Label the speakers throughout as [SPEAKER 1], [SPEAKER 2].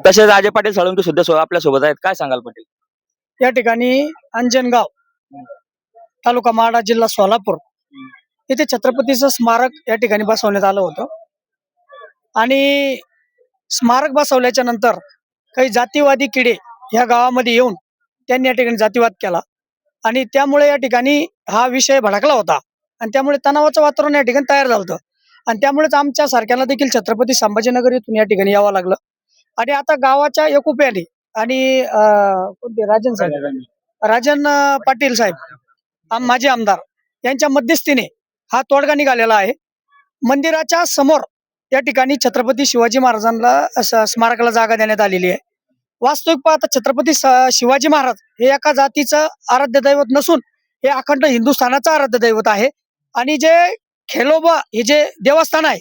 [SPEAKER 1] तसेच अजय पाटील साळुंके सुद्धा आपल्या सोबत आहेत. काय सांगाल पाटील?
[SPEAKER 2] या ठिकाणी अंजनगाव तालुका माडा जिल्हा सोलापूर येथे छत्रपतीचं स्मारक या ठिकाणी बसवण्यात आलं होतं आणि स्मारक बसवल्याच्या नंतर काही जातीवादी किडे या गावामध्ये येऊन त्यांनी या ठिकाणी जातीवाद केला आणि त्यामुळे या ठिकाणी हा विषय भडकला होता आणि त्यामुळे तणावाचं वातावरण या ठिकाणी तयार झालं होतं आणि त्यामुळेच आमच्या सारख्याला देखील छत्रपती संभाजीनगर येथून या ठिकाणी यावं लागलं आणि आता गावाच्या एकोप्याने आणि कोणते राजन पाटील साहेब माजी आमदार यांच्या मध्यस्थीने हा तोडगा निघालेला आहे. मंदिराच्या समोर या ठिकाणी छत्रपती शिवाजी महाराजांना स्मारकाला जागा देण्यात आलेली आहे. वास्तविक पाहता छत्रपती शिवाजी महाराज हे एका जातीचं आराध्य दैवत नसून हे अखंड हिंदुस्थानाचं आराध्य दैवत आहे आणि जे खेलोबा हे जे देवस्थान आहे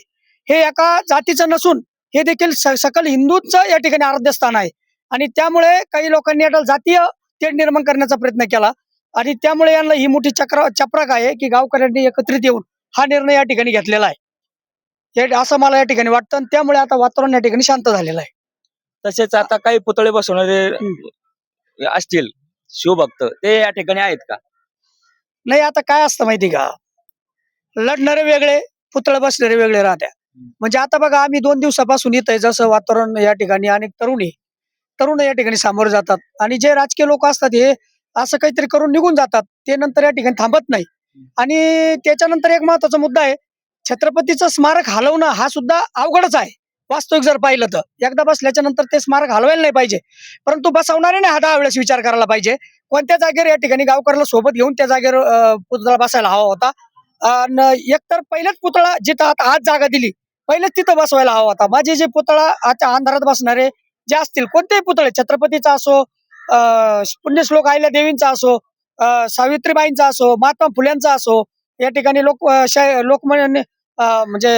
[SPEAKER 2] हे एका जातीचं नसून हे देखील सकल हिंदूंचं या ठिकाणी आराध्य स्थान आहे आणि त्यामुळे काही लोकांनी आता जातीय तेढ निर्माण करण्याचा प्रयत्न केला आणि त्यामुळे यांना ही मोठी चपराक आहे की गावकऱ्यांनी एकत्रित येऊन हा निर्णय या ठिकाणी घेतलेला आहे हे असं मला या ठिकाणी वाटतं आणि त्यामुळे आता वातावरण या ठिकाणी शांत झालेलं आहे.
[SPEAKER 1] तसेच आता काही पुतळे बसवणारे असतील शिवभक्त ते या ठिकाणी आहेत का?
[SPEAKER 2] नाही, आता काय असतं माहिती का, लढणारे वेगळे पुतळे बसणारे वेगळे राहत्या. म्हणजे आता बघा आम्ही 2 दिवसापासून येत आहे जसं वातावरण या ठिकाणी अनेक तरुण या ठिकाणी सामोरे जातात आणि जे राजकीय लोक असतात हे असं काहीतरी करून निघून जातात, ते नंतर या ठिकाणी थांबत नाही. आणि त्याच्यानंतर एक महत्वाचा मुद्दा आहे, छत्रपतीचं स्मारक हलवणं हा सुद्धा अवघडच आहे. वास्तविक जर पाहिलं तर एकदा बसल्याच्या नंतर ते स्मारक हलवायला नाही पाहिजे, परंतु बसवणाऱ्याने हा 10 वेळेस विचार करायला पाहिजे. कोणत्या जागेवर या ठिकाणी गावकऱ्याला सोबत घेऊन त्या जागेवर पुतळा बसायला हवा होता. एकतर पहिलेच पुतळा जिथं आता आज जागा दिली पहिलेच तिथं बसवायला हवा होता. माझे जे पुतळा आता अंधारात बसणारे जे असतील कोणतेही पुतळे, छत्रपतीचा असो, पुण्यश्लोक आहिल्या देवींचा असो, सावित्रीबाईंचा असो, महात्मा फुल्यांचा असो, या ठिकाणी लोकमान्य म्हणजे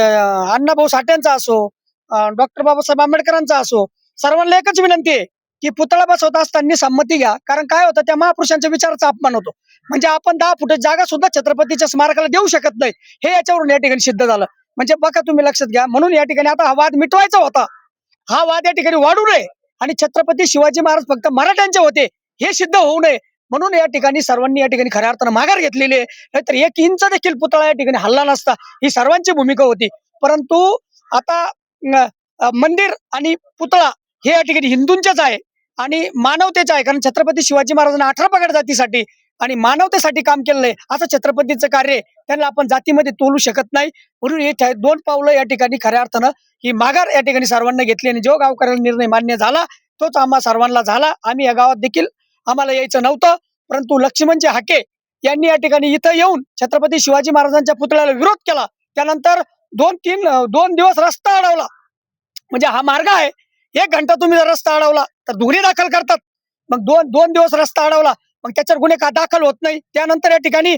[SPEAKER 2] अण्णाभाऊ साठ्यांचा असो, डॉक्टर बाबासाहेब आंबेडकरांचा असो, सर्वांना एकच विनंती आहे की पुतळा बसवत असताना संमती घ्या. कारण काय होतं, त्या महापुरुषांच्या विचाराचा अपमान होतो. म्हणजे आपण 10 फुट जागा सुद्धा छत्रपतीच्या स्मारकाला देऊ शकत नाही, हे याच्यावरून या ठिकाणी सिद्ध झालं. म्हणजे बघा तुम्ही लक्षात घ्या. म्हणून या ठिकाणी आता हा वाद मिटवायचा होता, हा वाद या ठिकाणी वाढू नये आणि छत्रपती शिवाजी महाराज फक्त मराठ्यांचे होते हे सिद्ध होऊ नये म्हणून या ठिकाणी सर्वांनी या ठिकाणी खऱ्या अर्थानं माघार घेतलेली आहे. नाहीतर 1 इंच देखील पुतळा या ठिकाणी हल्ला नसता, ही सर्वांची भूमिका होती. परंतु आता मंदिर आणि पुतळा हे या ठिकाणी हिंदूंचेच आहे आणि मानवतेचे आहे. कारण छत्रपती शिवाजी महाराजांना 18 पगड जातीसाठी आणि मानवतेसाठी काम केलेलं आहे. असं छत्रपतीचं कार्य त्यांना आपण जातीमध्ये तोलू शकत नाही. म्हणून हे 2 पावलं या ठिकाणी खऱ्या अर्थानं ही माघार या ठिकाणी सर्वांना घेतली आणि जो गावकऱ्याला निर्णय मान्य झाला तोच आम्हा सर्वांना झाला. आम्ही या गावात देखील आम्हाला यायचं नव्हतं, परंतु लक्ष्मणजी हाके यांनी या ठिकाणी इथं येऊन छत्रपती शिवाजी महाराजांच्या पुतळ्याला विरोध केला. त्यानंतर 2 दिवस रस्ता अडवला. म्हणजे हा मार्ग आहे, 1 घंटा तुम्ही जर रस्ता अडवला तर गुन्हे दाखल करतात. मग 2 दिवस रस्ता अडवला, मग त्याच्यावर गुन्हे का दाखल होत नाही. त्यानंतर या ठिकाणी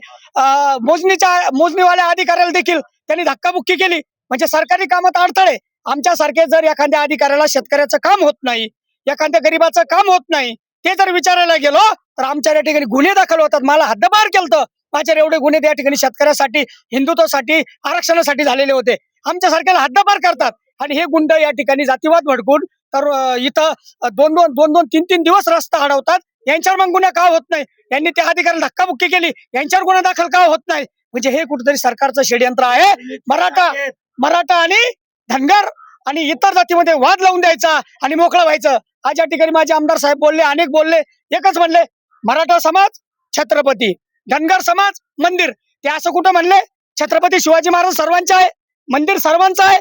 [SPEAKER 2] मोजणीवाल्या अधिकाऱ्याला देखील त्यांनी धक्काबुक्की केली. म्हणजे सरकारी कामात अडथळे. आमच्यासारखे जर एखाद्या अधिकाऱ्याला शेतकऱ्याचं काम होत नाही, एखाद्या गरीबाचं काम होत नाही, ते जर विचारायला गेलो तर आमच्या या ठिकाणी गुन्हे दाखल होतात. मला हद्दपार केलं. माझ्यावर एवढे गुन्हे त्या ठिकाणी शेतकऱ्यासाठी, हिंदुत्वासाठी, आरक्षणासाठी झालेले होते. आमच्यासारख्याला हद्दपार करतात आणि हे गुंड या ठिकाणी जातीवाद भडकून तर इथं 2-3 दिवस रस्ता अडवतात. यांच्यावर मग गुन्हा का होत नाही? यांनी त्या अधिकाऱ्याला धक्काबुक्की केली, यांच्यावर गुन्हा दाखल का होत नाही? म्हणजे हे कुठेतरी सरकारचं षडयंत्र आहे. मराठा आणि धनगर आणि इतर जातीमध्ये वाद लावून द्यायचा आणि मोकळं व्हायचं. आज या ठिकाणी माझे आमदार साहेब बोलले, अनेक बोलले, एकच म्हणले, मराठा समाज छत्रपती, धनगर समाज मंदिर. ते असं कुठं म्हणले? छत्रपती शिवाजी महाराज सर्वांचे आहे, मंदिर सर्वांचं आहे,